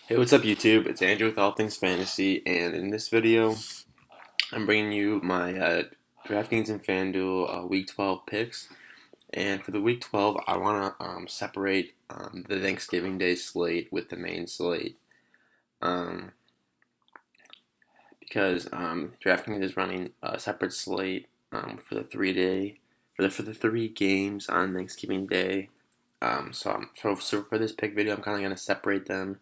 Hey, what's up, YouTube? It's Andrew with All Things Fantasy, and in this video, I'm bringing you my DraftKings and FanDuel Week 12 picks. And for the Week 12, I want to separate the Thanksgiving Day slate with the main slate um, because DraftKings is running a separate slate for the 3 day for the 3 games on Thanksgiving Day. So for this pick video, I'm kind of going to separate them.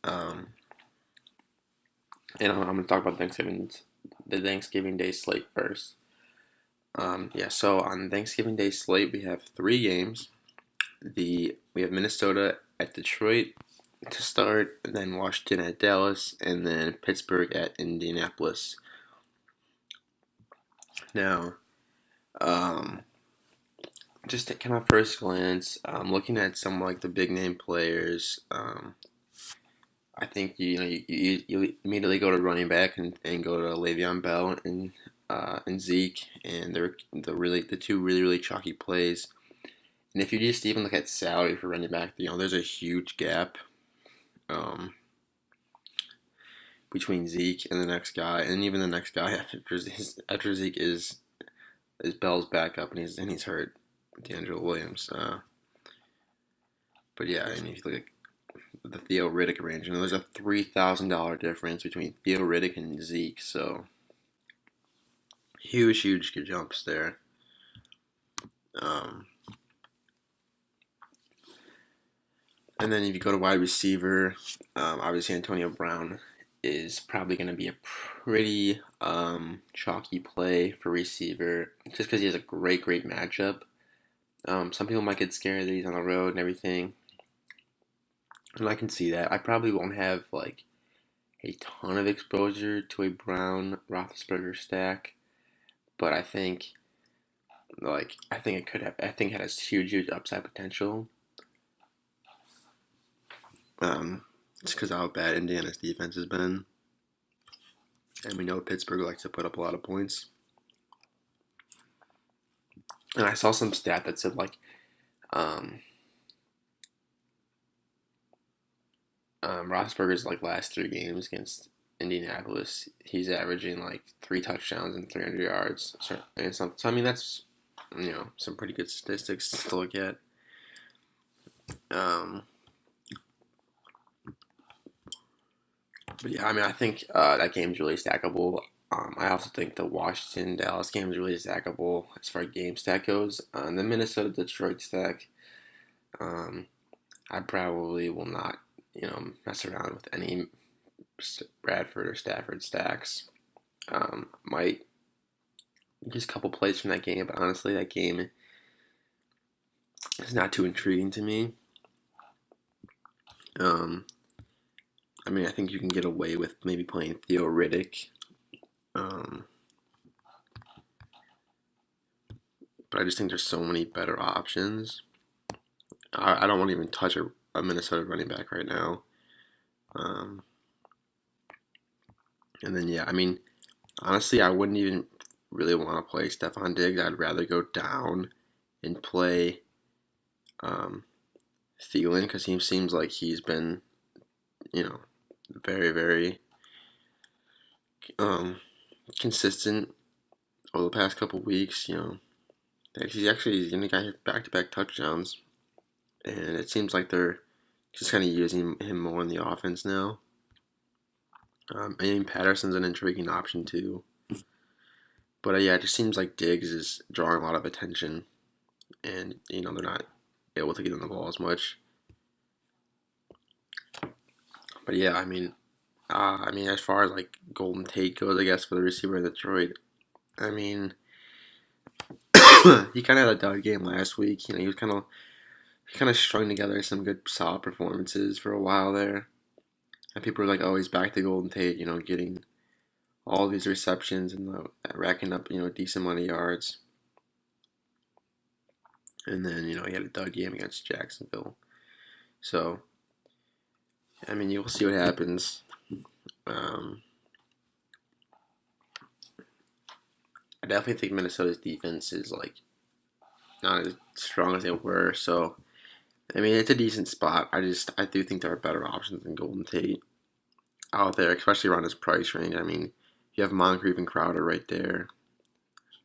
Um, and I'm going to talk about the Thanksgiving Day slate first. So on Thanksgiving Day slate, we have 3 games. We have Minnesota at Detroit to start, and then Washington at Dallas, and then Pittsburgh at Indianapolis. Now, um, just at kind of first glance, looking at some like the big name players, I think you immediately go to running back and go to Le'Veon Bell and Zeke, and they're the two really chalky plays. And if you just even look at salary for running back, there's a huge gap um, between Zeke and the next guy, and even the next guy after Zeke is Bell's backup, and he's hurt, D'Angelo Williams. But yeah, and if you look at the Theo Riddick range, there's a $3,000 difference between Theo Riddick and Zeke, so huge jumps there. Um, and then if you go to wide receiver, obviously Antonio Brown is probably going to be a pretty chalky play for receiver, just because he has a great matchup. Some people might get scared that he's on the road and everything, and I can see that. I probably won't have like a ton of exposure to a Brown Roethlisberger stack, but I think it could have. I think it has huge upside potential. Just because of how bad Indiana's defense has been, and we know Pittsburgh likes to put up a lot of points. And I saw some stat that said like um, Roethlisberger's like last 3 games against Indianapolis, he's averaging like 3 touchdowns and 300 yards. So I mean that's some pretty good statistics to look at. Um, but yeah, I mean I think that game's really stackable. I also think the Washington Dallas game is really stackable as far as game stack goes. The Minnesota Detroit stack, um, I probably will not mess around with any Bradford or Stafford stacks. Might just a couple plays from that game, but honestly, that game is not too intriguing to me. Um, I mean, I think you can get away with maybe playing Theo Riddick, um, but I just think there's so many better options. I don't want to even touch a Minnesota running back right now. Um, and then yeah, I mean, honestly, I wouldn't even really want to play Stefon Diggs. I'd rather go down and play Thielen, because he seems like he's been, very um, consistent over the past couple weeks. He's going to get back-to-back touchdowns, and it seems like they're just kind of using him more in the offense now. I mean, Patterson's an intriguing option too, but yeah, it just seems like Diggs is drawing a lot of attention, and they're not able to get on the ball as much. But yeah, as far as like Golden Tate goes, I guess for the receiver in Detroit, I mean, he kind of had a dud game last week. He was kind of strung together some good solid performances for a while there, and people were like, "Oh, he's back to Golden Tate," getting all these receptions and racking up a decent amount of yards. And then he had a dud game against Jacksonville. So, I mean, you'll see what happens. I definitely think Minnesota's defense is like not as strong as they were. So I mean, it's a decent spot. I do think there are better options than Golden Tate out there, especially around his price range. I mean, you have Moncrief and Crowder right there.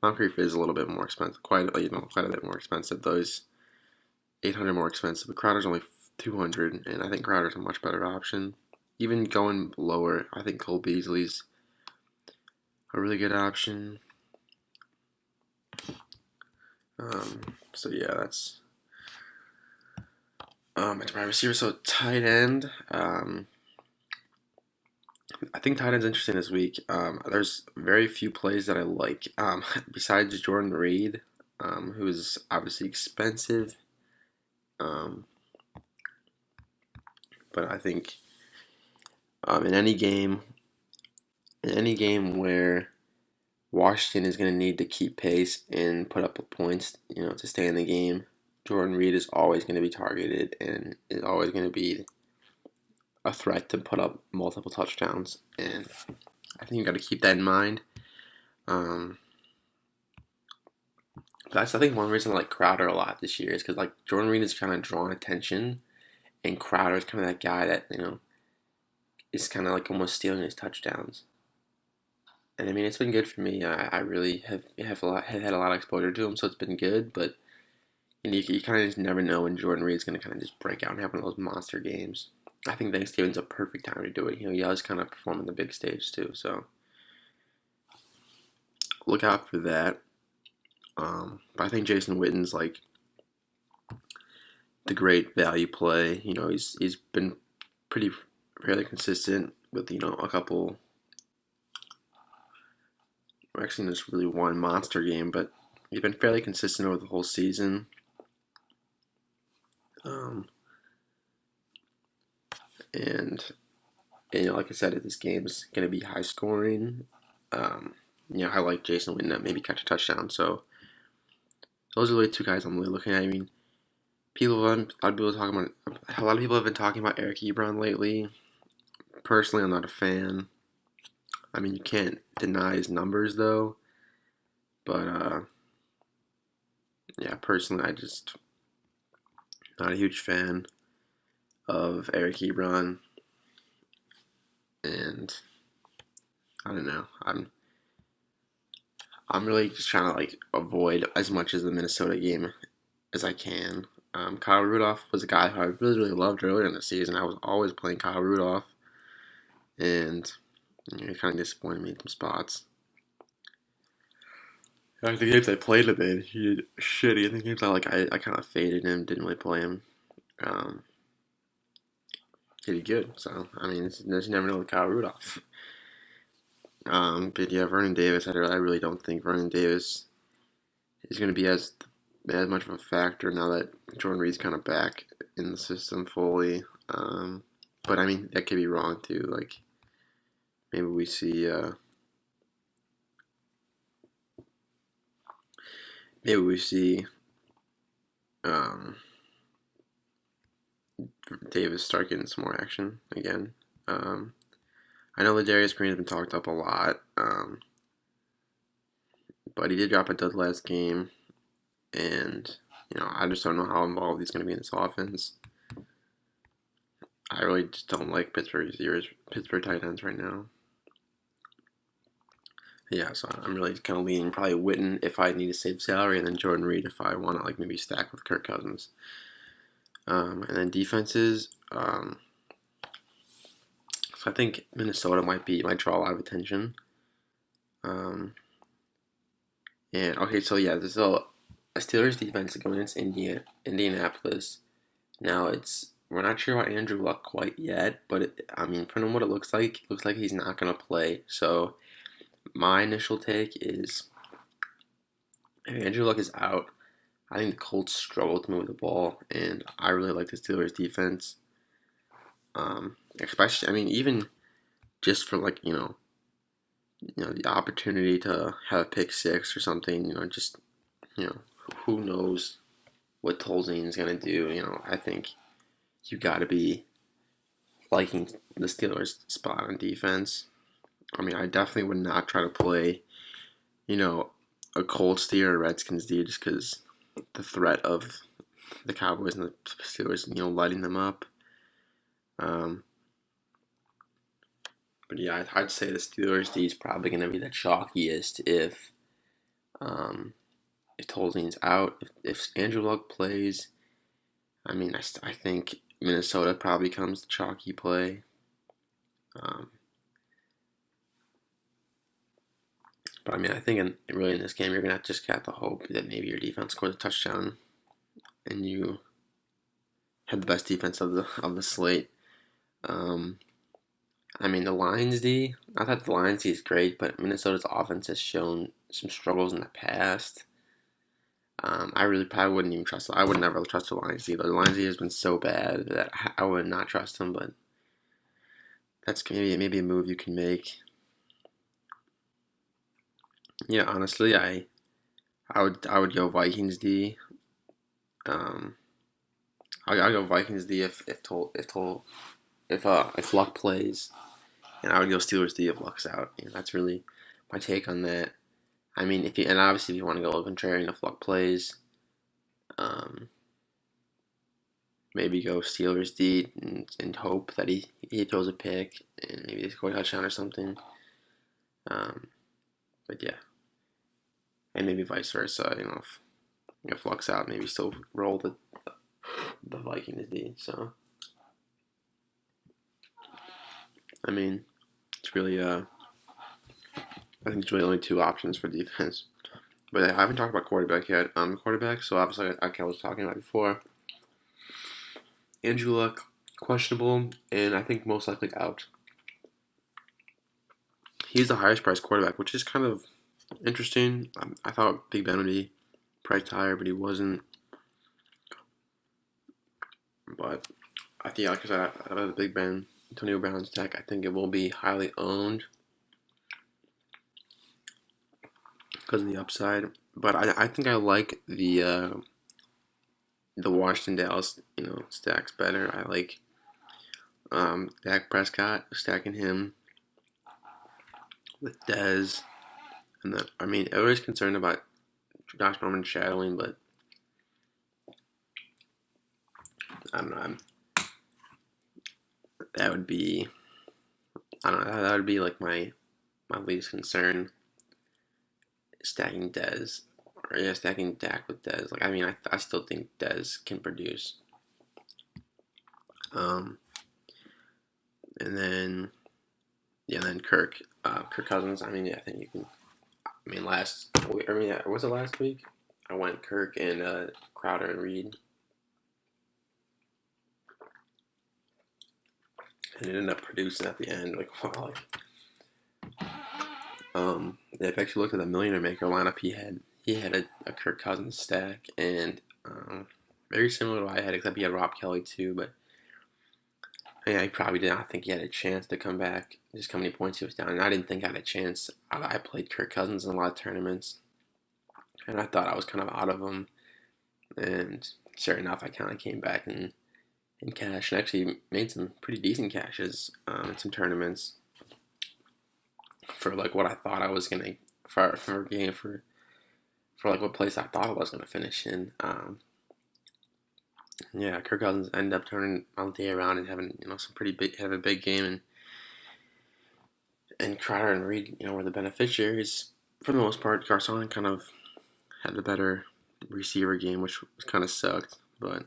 Moncrief is a little bit more expensive, quite a bit more expensive. Those 800 more expensive, but Crowder's only 200, and I think Crowder's a much better option. Even going lower, I think Cole Beasley's a really good option. So yeah, that's it's my receiver. So tight end. I think tight end's interesting this week. There's very few plays that I like. Besides Jordan Reed, who's obviously expensive. Um, but I think in any game where Washington is going to need to keep pace and put up points, to stay in the game, Jordan Reed is always going to be targeted and is always going to be a threat to put up multiple touchdowns. And I think you got to keep that in mind. That's, I think, one reason I like Crowder a lot this year is because like Jordan Reed is kind of drawing attention, and Crowder is kind of that guy that is kind of like almost stealing his touchdowns. And I mean, it's been good for me. I really have had a lot of exposure to him, so it's been good. But you kind of just never know when Jordan Reed is going to kind of just break out and have one of those monster games. I think Thanksgiving's a perfect time to do it. He always kind of perform on the big stage too. So look out for that. But I think Jason Witten's like the great value play. He's been pretty fairly consistent with a couple. Actually, just really one monster game, but he's been fairly consistent over the whole season. And like I said, this game's gonna be high scoring. I like Jason Witten to maybe catch a touchdown. So those are really two guys I'm really looking at. I mean, a lot of people have been talking about Eric Ebron lately. Personally, I'm not a fan. I mean, you can't deny his numbers though. But yeah, personally, I just not a huge fan of Eric Ebron, and I don't know. I'm really just trying to like avoid as much as the Minnesota game as I can. Kyle Rudolph was a guy who I really loved earlier in the season. I was always playing Kyle Rudolph, and he kind of disappointed me in some spots. Like the games I played him in, he did shitty. I think games I kind of faded him, didn't really play him. Um, he did good. So I mean, there's never know with Kyle Rudolph. But yeah, Vernon Davis. I really don't think Vernon Davis is going to be as much of a factor now that Jordan Reed's kind of back in the system fully. But I mean, that could be wrong too. Like maybe we see Davis start getting some more action again. I know Ladarius Green has been talked up a lot, but he did drop a dud last game, and I just don't know how involved he's going to be in this offense. I really just don't like Pittsburgh tight ends right now. Yeah, so I'm really kind of leaning probably Witten if I need to save salary, and then Jordan Reed if I want to like maybe stack with Kirk Cousins. And then defenses. So I think Minnesota might draw a lot of attention. And okay, so yeah, there's a Steelers defense going against Indianapolis. Now we're not sure about Andrew Luck quite yet, but I mean, from what it looks like he's not gonna play. So my initial take is if Andrew Luck is out, I think the Colts struggle to move the ball, and I really like the Steelers defense. Especially, I mean, even just for like the opportunity to have a pick six or something. Who knows what Tolzien's gonna do? I think you got to be liking the Steelers' spot on defense. I mean, I definitely would not try to play, a Colts D or a Redskins D just because the threat of the Cowboys and the Steelers, lighting them up. Um, but yeah, I'd say the Steelers D is probably going to be the chalkiest um, if Tolzien's out. If Andrew Luck plays, I mean, I think Minnesota probably becomes the chalky play. Um, but I mean, I think really in this game, you're gonna just have to hope that maybe your defense scores a touchdown and you have the best defense of the slate. Um, I mean, the Lions D. I thought the Lions D is great, but Minnesota's offense has shown some struggles in the past. I really probably wouldn't even trust. I would never trust the Lions D. The Lions D has been so bad that I would not trust them. But that's maybe a move you can make. Yeah, honestly, I would go Vikings D. Um, I'll go Vikings D if Luck plays, and I would go Steelers D if Luck's out. That's really my take on that. I mean, and obviously if you want to go contrarian if Luck plays, um, maybe go Steelers D and hope that he throws a pick and maybe they score a touchdown or something. Um, but yeah, and maybe vice versa. If Luck's out, maybe still roll the Vikings D. So I mean, it's really I think it's really only two options for defense. But I haven't talked about quarterback yet. Quarterback. So obviously, like I was talking about before, Andrew Luck questionable, and I think most likely out. He's the highest priced quarterback, which is kind of interesting. I thought Big Ben would be priced higher, but he wasn't. But I think, like I said, out of the Big Ben, Antonio Brown's tech, I think it will be highly owned because of the upside. But I think I like the Washington Dallas stacks better. I like Dak Prescott stacking him with Dez, and I mean everybody's concerned about Josh Norman shadowing, but I don't know. That would be I don't know. That would be like my least concern. Stacking Dez, or yeah, stacking Dak with Dez. Like I mean, I still think Dez can produce. Um, and then Kirk Cousins. I mean, yeah, I think you can. I mean, was it last week? I went Kirk and Crowder and Reed, and it ended up producing at the end. Like, wow. If you actually looked at the Millionaire Maker lineup, he had a Kirk Cousins stack, and very similar to what I had, except he had Rob Kelly too. But yeah, he probably did not think he had a chance to come back. Just how many points he was down, and I didn't think I had a chance. I played Kirk Cousins in a lot of tournaments, and I thought I was kind of out of them. And sure enough, I kind of came back and in cash, and actually made some pretty decent cashes in some tournaments for like what I thought I was gonna for a game for like what place I thought I was gonna finish in. Yeah, Kirk Cousins ended up turning my day around and having some pretty big have a big game, and Crowder and Reed were the beneficiaries for the most part. Garcon kind of had the better receiver game, which kind of sucked, but.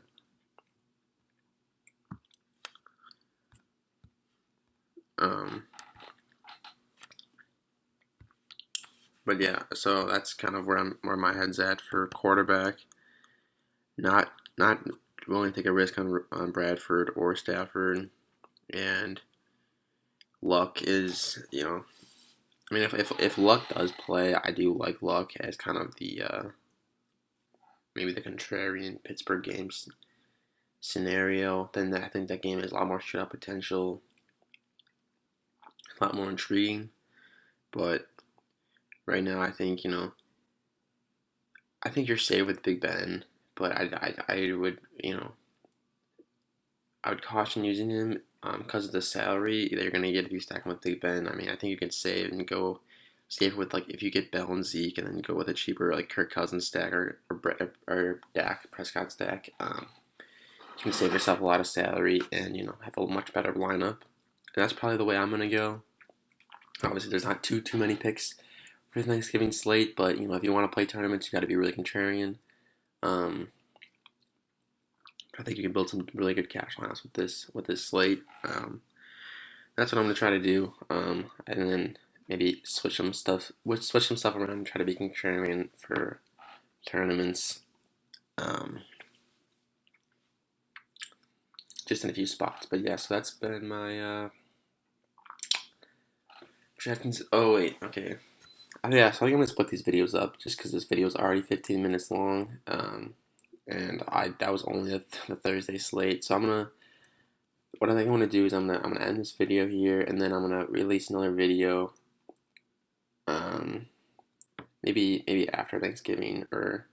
Um, but yeah, so that's kind of where my head's at for quarterback. Not willing to take a risk on Bradford or Stafford, and Luck is I mean if Luck does play, I do like Luck as kind of the maybe the contrarian Pittsburgh games scenario. Then I think that game has a lot more shootout potential, a lot more intriguing. But right now, I think I think you're safe with Big Ben, but I would I would caution using him because of the salary that you're going to get if you stack him with Big Ben. I mean, I think you can save and go safe with like if you get Bell and Zeke and then go with a cheaper like Kirk Cousins stack or Dak Prescott stack. You can save yourself a lot of salary and have a much better lineup. And that's probably the way I'm gonna go. Obviously, there's not too many picks for the Thanksgiving slate, but if you want to play tournaments, you got to be really contrarian. Um, I think you can build some really good cash lineups with this slate. That's what I'm gonna try to do, and then maybe switch some stuff around and try to be contrarian for tournaments, just in a few spots. But yeah, so that's been my DraftKings. Oh wait, okay. Yeah, so I think I'm gonna split these videos up just because this video is already 15 minutes long, and that was only the Thursday slate. So what I think I'm gonna do is I'm gonna end this video here, and then I'm gonna release another video, maybe after Thanksgiving, or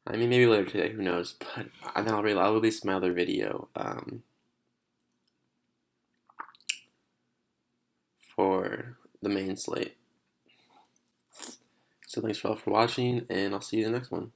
I mean maybe later today. Who knows? But then I'll release my other video for the main slate. So thanks for all for watching, and I'll see you in the next one.